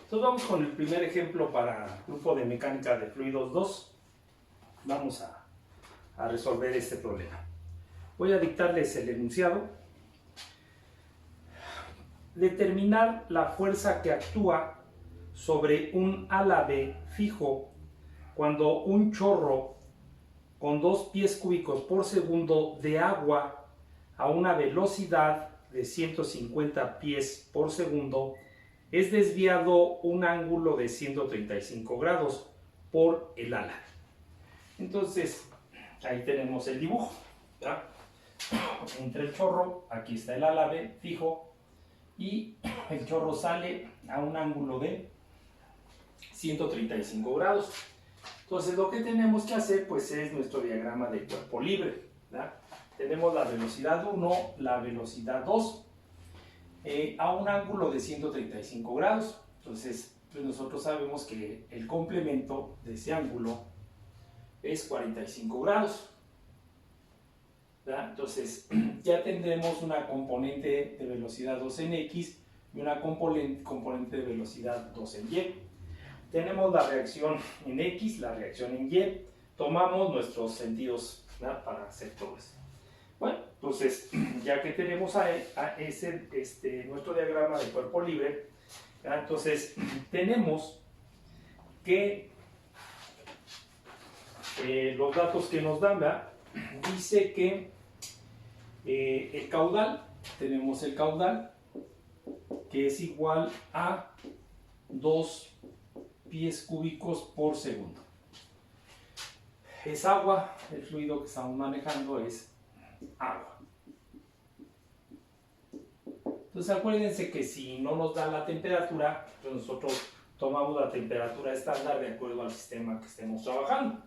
Entonces vamos con el primer ejemplo para grupo de mecánica de fluidos 2. Vamos a resolver este problema. Voy a dictarles el enunciado. Determinar la fuerza que actúa sobre un álave fijo cuando un chorro con 2 pies cúbicos por segundo de agua a una velocidad de 150 pies por segundo es desviado un ángulo de 135 grados por el álave. Entonces, ahí tenemos el dibujo, ¿verdad? Entre el chorro, aquí está el álave fijo, y el chorro sale a un ángulo de 135 grados. Entonces, lo que tenemos que hacer pues es nuestro diagrama de cuerpo libre, ¿verdad? Tenemos la velocidad 1, la velocidad 2, a un ángulo de 135 grados. Entonces, pues nosotros sabemos que el complemento de ese ángulo es 45 grados, ¿verdad? Entonces, ya tendremos una componente de velocidad 2 en X y una componente de velocidad 2 en Y. Tenemos la reacción en X, la reacción en Y. Tomamos nuestros sentidos, ¿verdad?, para hacer todo eso. Bueno, entonces, ya que tenemos nuestro diagrama de cuerpo libre, ¿verdad?, entonces tenemos que los datos que nos dan, ¿verdad?, dice que el caudal, tenemos el caudal que es igual a 2 pies cúbicos por segundo. Es agua, el fluido que estamos manejando es agua. Entonces acuérdense que si no nos da la temperatura, pues nosotros tomamos la temperatura estándar de acuerdo al sistema que estemos trabajando.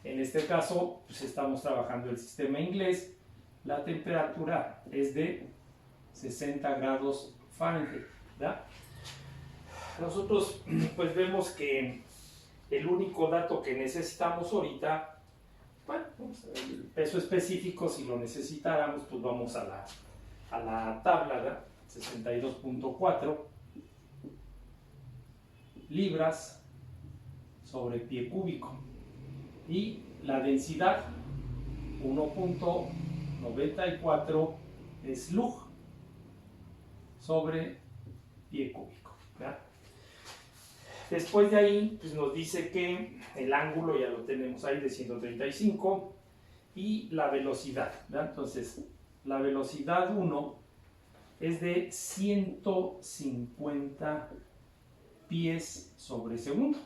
En este caso, pues estamos trabajando el sistema inglés. La temperatura es de 60 grados Fahrenheit, ¿verdad? Nosotros pues vemos que el único dato que necesitamos ahorita, bueno, el peso específico, si lo necesitáramos, pues vamos a la tabla, ¿verdad? 62.4 libras sobre pie cúbico. Y la densidad 1.94 slug sobre pie cúbico, ¿verdad? Después de ahí pues nos dice que el ángulo ya lo tenemos ahí de 135 y la velocidad, ¿verdad? Entonces la velocidad 1 es de 150 pies sobre segundo.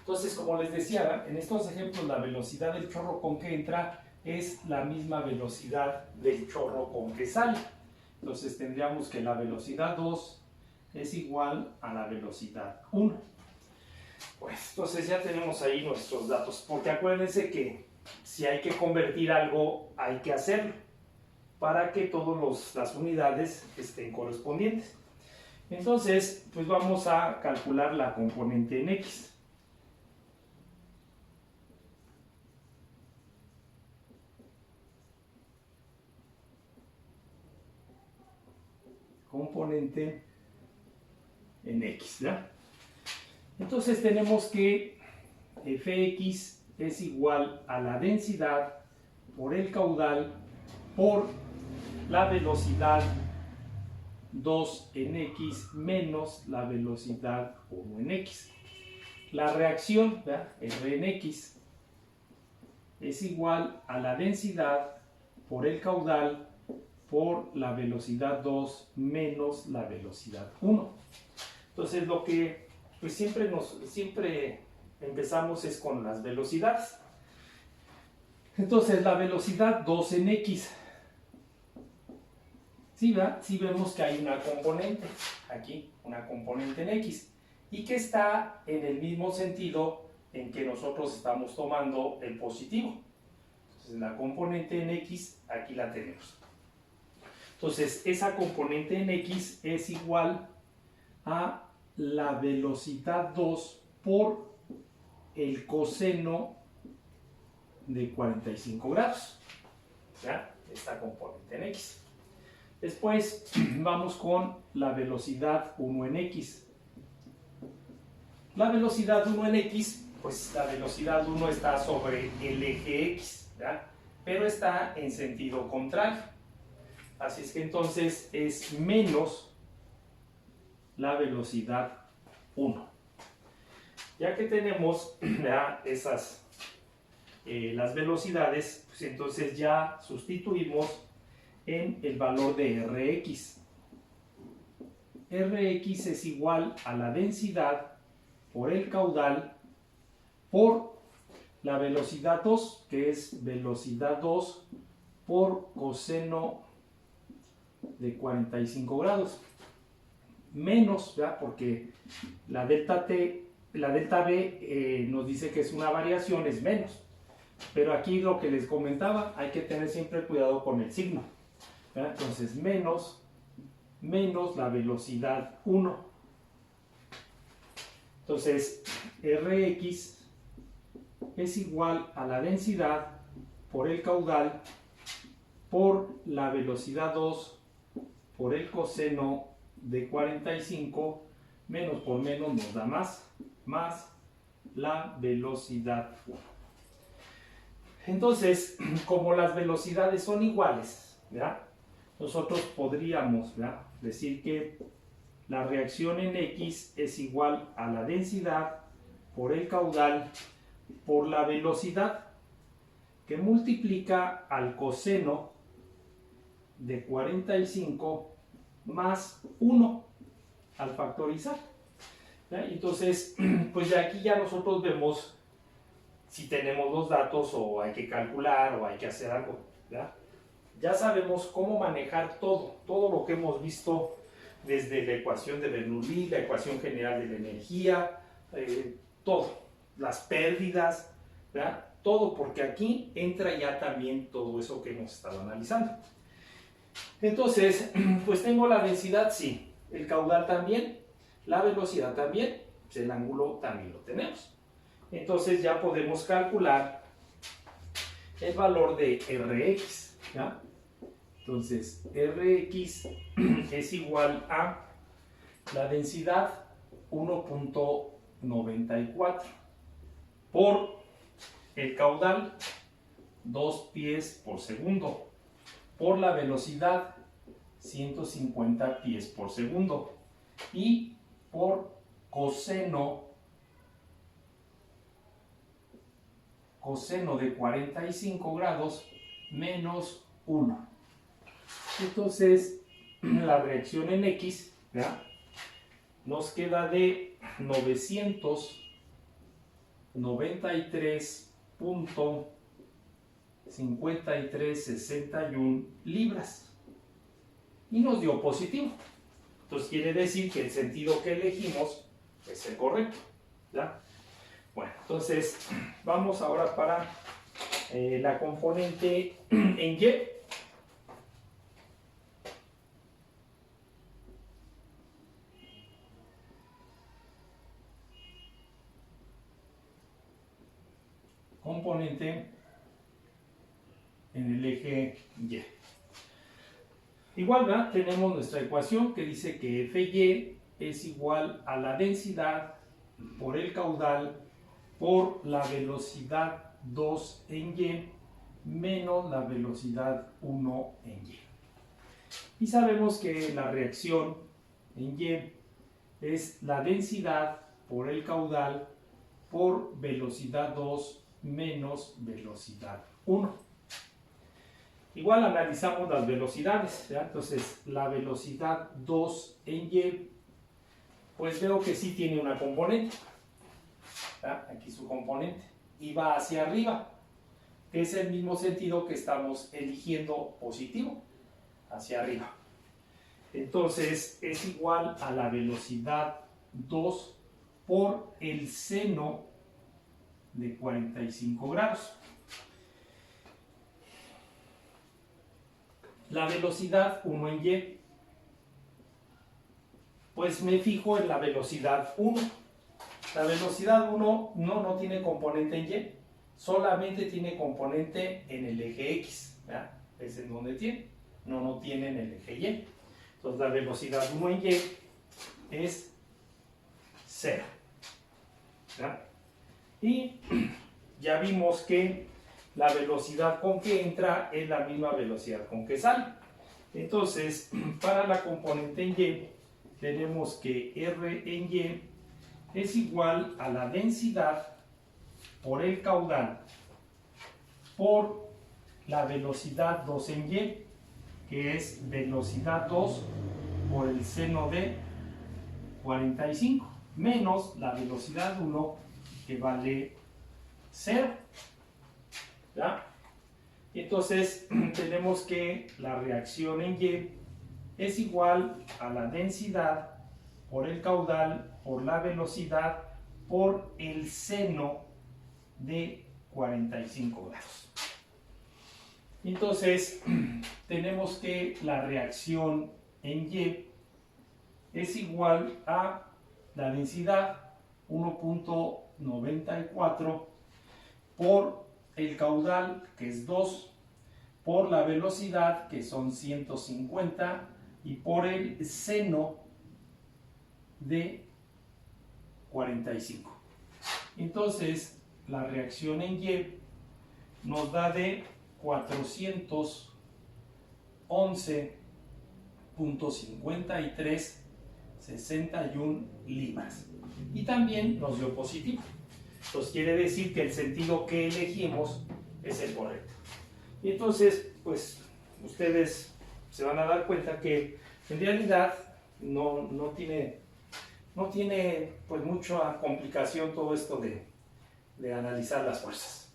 Entonces, como les decía, en estos ejemplos la velocidad del chorro con que entra es la misma velocidad del chorro con que sale. Entonces tendríamos que la velocidad 2 es igual a la velocidad 1. Pues entonces ya tenemos ahí nuestros datos, porque acuérdense que si hay que convertir algo, hay que hacerlo para que todas las unidades estén correspondientes. Entonces, pues vamos a calcular la componente en X. Componente en X, ¿verdad? Entonces tenemos que Fx es igual a la densidad por el caudal por la velocidad 2 en X menos la velocidad 1 en X. La reacción, ¿verdad?, R en X es igual a la densidad por el caudal por la velocidad 2 menos la velocidad 1. Entonces lo que pues siempre empezamos es con las velocidades. Entonces la velocidad 2 en X, ¿sí, verdad? Sí vemos que hay una componente aquí, una componente en X, y que está en el mismo sentido en que nosotros estamos tomando el positivo. Entonces la componente en X, aquí la tenemos. Entonces, esa componente en X es igual a la velocidad 2 por el coseno de 45 grados. ¿Ya? Esta componente en X. Después vamos con la velocidad 1 en X. La velocidad 1 en x, pues la velocidad 1 está sobre el eje x, ¿verdad? Pero está en sentido contrario. Así es que entonces es menos la velocidad 1. Ya que tenemos ya esas las velocidades, pues entonces ya sustituimos en el valor de Rx. Rx es igual a la densidad por el caudal por la velocidad 2, que es velocidad 2 por coseno de 45 grados. Menos, ¿verdad? Porque la delta T, la delta B nos dice que es una variación, es menos. Pero aquí lo que les comentaba, hay que tener siempre cuidado con el signo, ¿verdad? Entonces, menos la velocidad 1. Entonces, Rx es igual a la densidad por el caudal por la velocidad 2 por el coseno de 45, menos por menos nos da más la velocidad 1. Entonces, como las velocidades son iguales, ¿verdad? Nosotros podríamos, ¿verdad?, decir que la reacción en X es igual a la densidad por el caudal por la velocidad, que multiplica al coseno de 45 más 1 al factorizar. ¿Ya? Entonces, pues de aquí ya nosotros vemos si tenemos los datos o hay que calcular o hay que hacer algo. ¿Ya? Ya sabemos cómo manejar todo lo que hemos visto desde la ecuación de Bernoulli, la ecuación general de la energía, todo, las pérdidas, ¿verdad? Todo, porque aquí entra ya también todo eso que hemos estado analizando. Entonces, pues tengo la densidad, sí, el caudal también, la velocidad también, pues el ángulo también lo tenemos. Entonces ya podemos calcular el valor de Rx, ¿ya? Entonces, Rx es igual a la densidad 1.94 por el caudal 2 pies por segundo por la velocidad 150 pies por segundo y por coseno de 45 grados menos 1. Entonces, la reacción en X, ¿verdad?, nos queda de 993.5361 libras y nos dio positivo. Entonces quiere decir que el sentido que elegimos es el correcto, ¿ya? Bueno, entonces vamos ahora para la componente en Y. Componente en el eje Y. Igual, ¿verdad?, tenemos nuestra ecuación que dice que Fy es igual a la densidad por el caudal por la velocidad 2 en Y menos la velocidad 1 en Y. Y sabemos que la reacción en Y es la densidad por el caudal por velocidad 2 menos velocidad 1. Igual analizamos las velocidades, ¿ya? Entonces la velocidad 2 en Y, pues veo que sí tiene una componente, ¿ya? Aquí su componente, y va hacia arriba, que es el mismo sentido que estamos eligiendo positivo, hacia arriba. Entonces es igual a la velocidad 2 por el seno de 45 grados. La velocidad 1 en Y, pues me fijo en la velocidad 1. La velocidad 1 no tiene componente en Y, solamente tiene componente en el eje X, ¿verdad? Es en donde tiene, no tiene en el eje Y. Entonces la velocidad 1 en Y es 0. Y ya vimos que la velocidad con que entra es la misma velocidad con que sale. Entonces, para la componente en Y, tenemos que R en Y es igual a la densidad por el caudal por la velocidad 2 en Y, que es velocidad 2 por el seno de 45, menos la velocidad 1, que vale 0. ¿Ya? Entonces, tenemos que la reacción en Y es igual a la densidad por el caudal por la velocidad por el seno de 45 grados. Entonces, tenemos que la reacción en Y es igual a la densidad 1.94 por el caudal, que es 2, por la velocidad, que son 150, y por el seno de 45. Entonces, la reacción en Y nos da de 411.5361 libras. Y también nos dio positivo. Entonces quiere decir que el sentido que elegimos es el correcto. Y entonces, pues, ustedes se van a dar cuenta que en realidad no tiene pues mucha complicación todo esto de analizar las fuerzas.